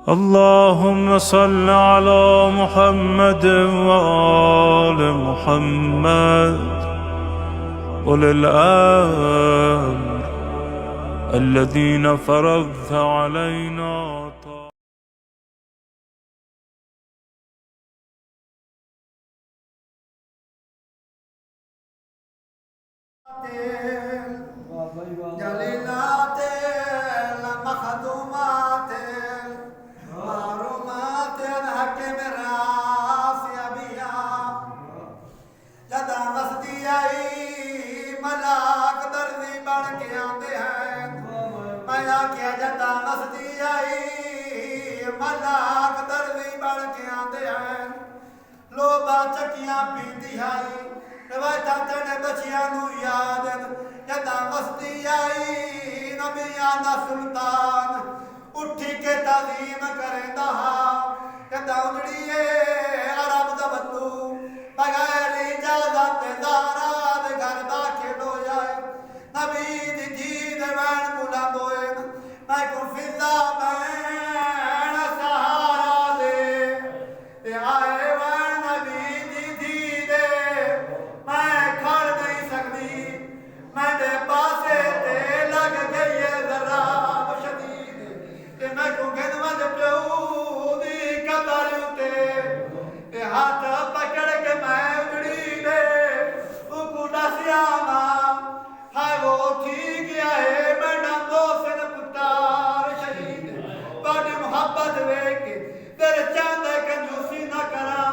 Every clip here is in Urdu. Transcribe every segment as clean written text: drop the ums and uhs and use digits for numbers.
اللهم صل على محمد وآل محمد أولي الأمر الذين فرضت علينا جلیلات مخدومات معرومات حکم راس ابیا جدا مستی آئی ملاک دردی بن کے آتے ہیں میں آکیا جدا مستی آئی ملاک دردی بن کے آتے ہیں لوبا چکیاں پیتی آئی روایتاں تینے بچیاں نو یاد جدا مستی آئی نبیاں دا سلطان اٹھی کے تعظیم کریں دہا جدا اجڑیے عرب دا بندو بغیر اجازت داراد گھر داخل ہو جائے نبی دی جید وین بلا دوئے میں کو فضا بین سہارا دے تے آئے وین نبی دی جیدے میں کھڑ نہیں سکتی میں دے پاسے تے لگ گئی ہے ذراب شدید تے میں کو گنوند پیو دی قبر اتے تے ہاتھ پکڑ کے میں اجڑی دے کو دسیا ماں ہائے وہ تھی گیا ہے میں نمو سن پتار شہید بڑی محبت وے کے تیرے چاندے کنجوسی نہ کرا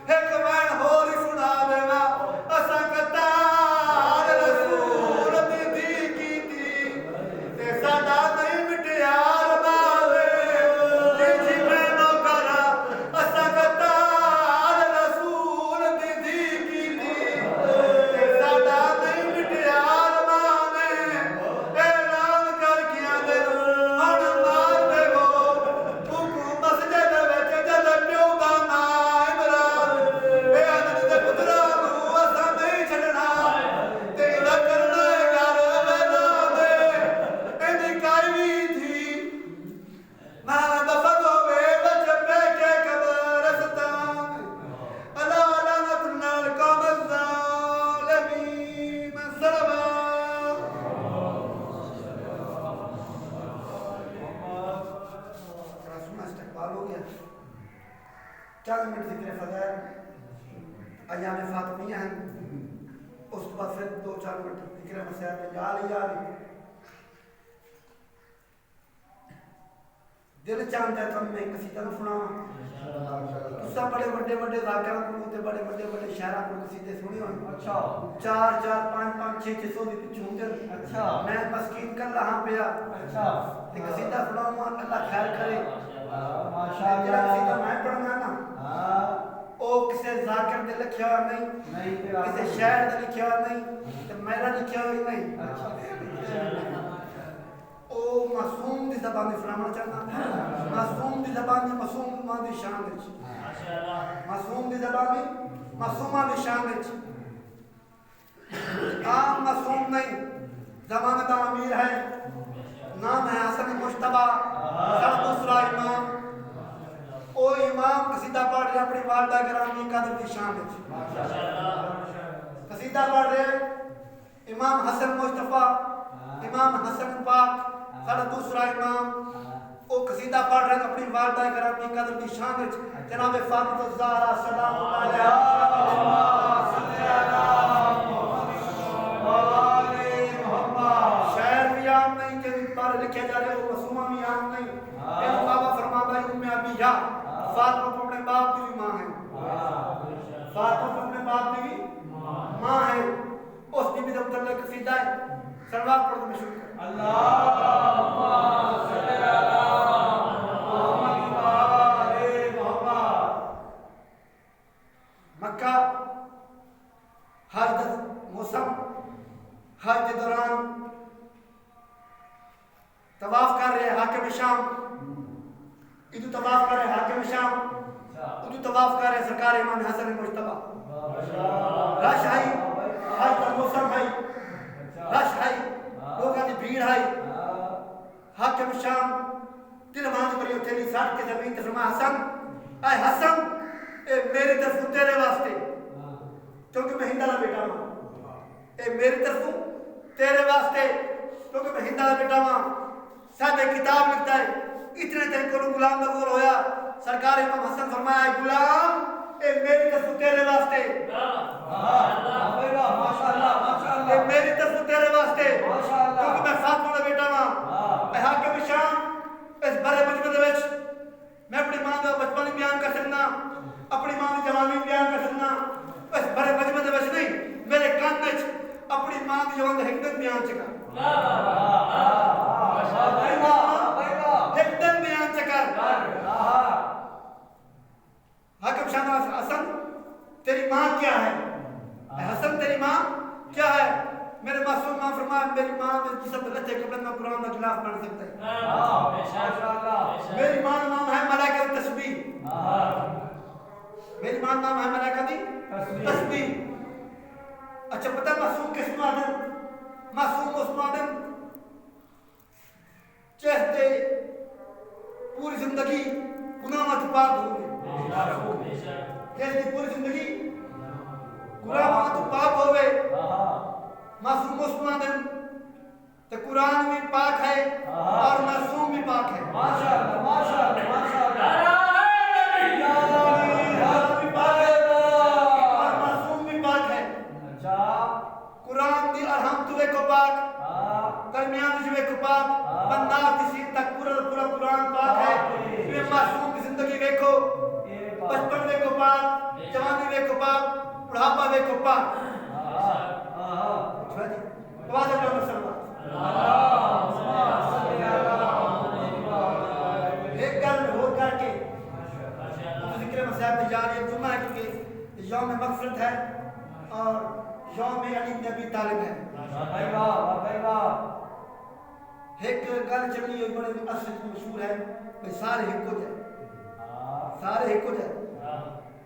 ایک وین ہوری سنا دے گا اسا کتار رسول دی دی کی تھی تے ساڈا نہیں مٹیار باوے جی میں نو کرا اسا کتار رسول دی دی کی تھی تے ساڈا نہیں مٹیار باوے اعلان کر کیا دے ہن مار دے وہ کو مسجد وچ جد پیو دا نام عمران اے عدد دے پترا نو اسا نہیں چھڈنا تے دا کرنا گھر ویلا دے اینی کائی تھی میں دفن ہوئے وچ پہ کے قبرستان اللہ لعنت نال قوم الظالمین سلام رسول استقبال ہو گیا چند منٹ ذکر فضائل ایام فاطمیہ ہیں اس کے بعد پھر 2-4 منٹ ذکر مسائل میں جا رہی دل چاہتا ہے تم میں قصیدہ نہ سناواں تساں بڑے بڑے بڑے ذاکراں کو تے بڑے بڑے بڑے شاعراں کو قصیدے سنے ہوئے اچھا 4 5 600 دی پچھوں تے اچھا میں مسکین کر رہا پیا اچھا تے قصیدہ سناواں اللہ خیر کرے ماشاءاللہ قصیدہ میں پڑھنا نا ہاں او کسے ذاکر دے لکھیا ہوا نہیں کسے شاعر دے لکھیا ہوا نہیں تے میرا لکھیا ہوا نہیں اچھا او معصوم دی زبان میں فرمانا چاہنا معصوم دی زبان میں معصوم دی شان وچ معصوم دی زبان میں معصومہ دی شان وچ عام معصوم نہیں زمانہ دا امیر ہے نام ہے حسن مجتبی سر دوسرا امام او امام قصیدہ پڑھ رہے اپنی والدہ گرامی قدر دی شان وچ قصیدہ پڑھ رہے امام حسن مجتبی امام حسن پاک سارا دوسرا امام او قصیدہ پڑھ رہے اپنی والدہ گرامی قدر دی شان وچ جناب فاطمہ الزہرا سلام اللہ علیہا شعر بھی عام نہیں کہ پر لکھے جا رہے وہ معصومہ بھی عام نہیں ایک بابا فرماتا ہے ام ابیہ فاطمہ اپنے باپ کی بھی ماں ہے فاطمہ اپنے باپ کی بھی ماں ہے اس کی بھی جب تک قصیدہ ہے سلوات پڑھ دو میں شروع کریں اللہم صلی علی محمد وآل محمد مکہ حج موسم حج کے دوران طواف کر رہے حاکم شام ادھو طواف کر رہے حاکم شام ادھو طواف کر رہے سرکار امام حسن مجتبی رش آئی حج کا موسم آئی رش آئی لوگوں کی بھیڑ آئی حاکم شام دل نماز پڑھی اتنے نہیں سٹ کے زمین تے فرمایا حسن اے حسن اے میری طرف تیرے واسطے کیونکہ میں ہندا دا بیٹا ہوں اے میری طرف تیرے واسطے کیونکہ میں ہندا دا بیٹا ہوں صاحب ایک کتاب لکھتا ہے اتنے تک کو غلام دا قول ہویا سرکار امام حسن فرمایا غلام اے میری طرف تیرے واسطے اے میری طرف تیرے واسطے کیونکہ میں فاطمہ دا بیٹا ہوں اے حاکم شام اس بڑے بچپن دے وچ میں اپنی ماں دا بچپن بیان کر سکنا اپنی ماں دی جوانی بیان کر سکنا اس بڑے بچپن دے وچ نہیں میرے کان وچ اپنی ماں دی جوان دی حکمت بیان چکا حکمت بیان چکا حاکم شاہ حسن تیری ماں کیا ہے اے حسن تیری ماں کیا ہے میرے معصوم ماں فرمایا میری ماں میں جسم رہتے قبل میں قرآن کا خلاف پڑھ سکتا ہے میری ماں نام ہے ملائکہ دی تسبیح میری ماں نام ہے ملائکہ دی تسبیح اچھا پتہ معصوم کس کو آدم معصوم اس کو آدم چہتے پوری زندگی گناہ مت پاک ہوئے چہتے پوری زندگی گناہ مت پاک ہوئے معصوم اس کو آدم تو قرآن بھی پاک ہے اور معصوم بھی پاک ہے ماشاءاللہ ماشاءاللہ ماشاءاللہ قرآن دی ارحم توے کو پاک درمیان جوے کو پاک بندار تسی تک پورا پورا قرآن پاک ہے یہ معصوم کی زندگی دیکھو بچپن وے کو پاک جوانی وے کو پاک بڑھاپا وے کو پاک آواز اپنا مسلمان ایک گل ہو کر کے ذکر مسائب تجاری جمعہ ہے کیونکہ یوم مغفرت ہے اور یوم علی بن ابی طالب ہے ایک گل چلی ہوئی بڑے اصل مشہور ہے بھئی سارے ایک ہو جائے سارے ایک ہو جائے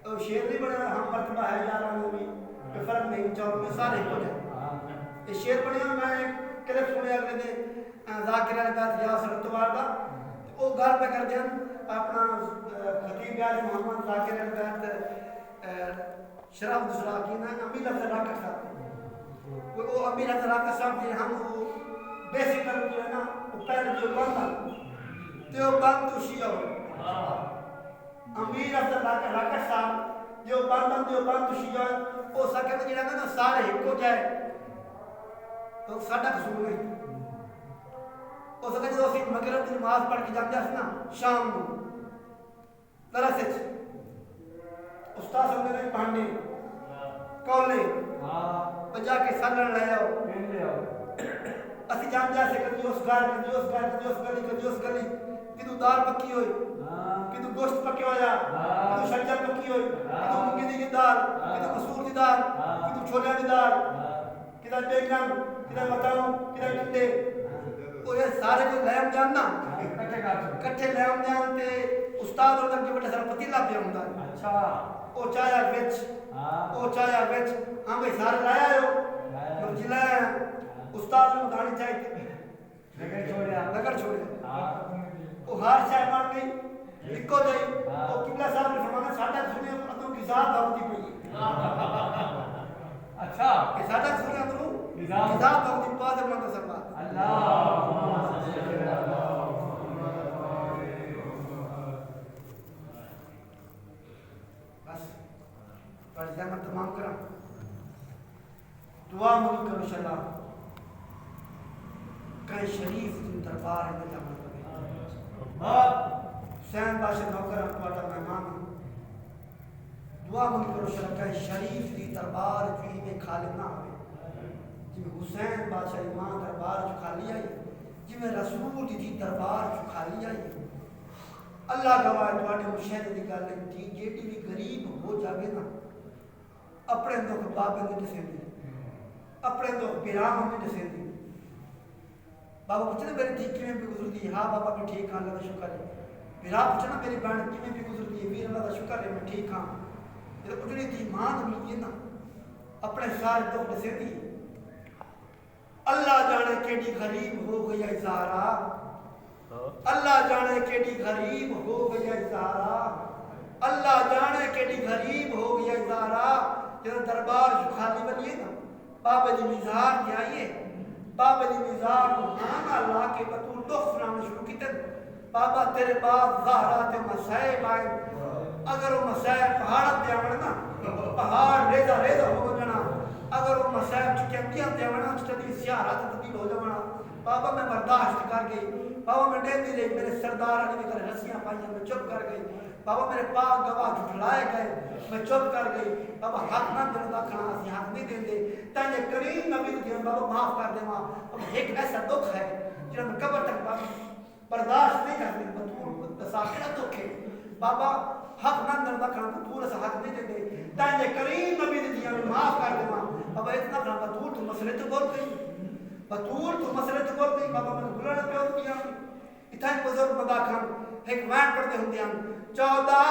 اور شیر نہیں بڑے ہم مرتبہ ہے یار آنگوں میں فرق نہیں چاہوں میں سارے ایک ہو جائے یہ شیر بڑے ہیں میں کلپ سنے اگلے دے ذاکرہ نے کہا یا سرط وار دا وہ گھر پہ کر دیں اپنا خطیب بیاج محمد ذاکرہ نے کہا شراب دوسرا کی نا امیر لفظ راکت صاحب وہ امیر لفظ راکت صاحب جی ہم وہ بیسیکل جو ہے نا وہ پہلے جو بندہ تو بند تو شیعہ ہو امیر لفظ راکت صاحب جو بند تو شیعہ وہ سکے تو جنہاں نا سارے ایک ہو جائے تو ساڑھا قصور نہیں وہ سکے جو اسی مغرب دی نماز پڑھ کے جاتے ہیں نا شام کو درست استاد سمجھے نہیں پڑھنے کولے بجا کے سنن لے آؤ اسی جان جا سے کدی اس گھر کدی اس گلی کدو دال پکی ہوئی کدو گوشت پکے ہویا کدو شنجر پکی ہوئی کدو مونگی دی دال کدو مسور دی دال کدو چھولے دی دال کدھر بیگم کدھر بتاؤں کدھر ٹنڈے وہ یہ سارے کو لہم جاننا کٹھے لہم جان تے استاد اور کے بڑے سارا پتیلا پیا ہوندا ہے اچھا او چایا وچ ہاں بھئی سارے لایا ہو جلایا استاد نے داڑھی چاہیے لگڑ چھوڑیا وہ ہر شے بن گئی لکھو جائی وہ قبلہ صاحب نے فرمایا ساڈا سنے اندروں کی ذات ہوتی پئی اچھا کہ ساڈا سنے اندروں کی ذات ہوتی پاس اپنا تصور اللہ بس پر زحمت تمام کرا دعا مجھے کرو شلا کہ شریف تم دربار میں جمع کرے حسین بادشاہ نوکر اپنا مہمان دعا مجھے کرو شلا کہ شریف دی دربار بھی میں خالق نہ ہوئے جی میں حسین بادشاہ ایمان دربار جو خالی آئی جی میں رسول دی دربار جو خالی آئی اللہ گواہ تواڈے مشہد دی گل نہیں جیڑی بھی غریب ہو جاوے نا اپنے دکھ بابے نوں دسے دی اپنے دکھ پیرام نوں دسے دی بابا پوچھنا میری دھی کیویں بھی گزرتی ہے ہاں بابا میں ٹھیک ہاں اللہ کا شکر ہے پیرا پوچھنا میری بہن کیویں بھی گزرتی ہے ویر اللہ کا شکر ہے میں ٹھیک ہاں جب اٹھنی تھی ماں ملتی ہے نا اپنے سارے دکھ دسے دی اللہ جانے کیڑی غریب ہو گئی زہرا اللہ جانے کیڑی غریب ہو گیا زہرا، اللہ جانے کیڑی غریب ہو گیا زہرا، جب دربار جو خالی بنیے نا بابا جی مزار کے آئیے، بابا جی مزار کو نانا لا کے بطول دخ سنانا شروع کی تن بابا تیرے بعد زہرا تے مسائب آئے، اگر وہ مسائب پہاڑت دے آمنا پہاڑ ریزہ ریزہ ہو جانا، اگر وہ مسائب چکیتیاں دے آمنا چٹنی سیارہ تبدیل ہو جانا، بابا میں برداشت کر گئی، بابا میں ڈیل دی رہی، میرے سردار نے بھی کرے رسیاں پائیاں، میں چپ کر گئی، بابا میرے پاک گواہ جھٹلائے گئے، میں چپ کر گئی، بابا حق نہ دن دا کھانا اسی حق نہیں دیں دے، تانے کریم نبی دیں بابا معاف کر دے ماں، اب ایک ایسا دکھ ہے جنہاں میں قبر تک برداشت نہیں کرتے، بطور بساکرہ دکھ ہے، بابا حق نہ دن دا کھانا بطور ایسا حق نہیں دیں دے، تانے کریم نبی دیں میں معاف کر دے ماں، بابا اتنا کھانا بطور تو مسئلے تو بول گئی، بطور تو مسئلے تو بول گئی، بابا میں بلڑ پیوں کیا، اتھائی بزرگ مدا کھان ایک وین پڑھتے ہوتے ہیں 14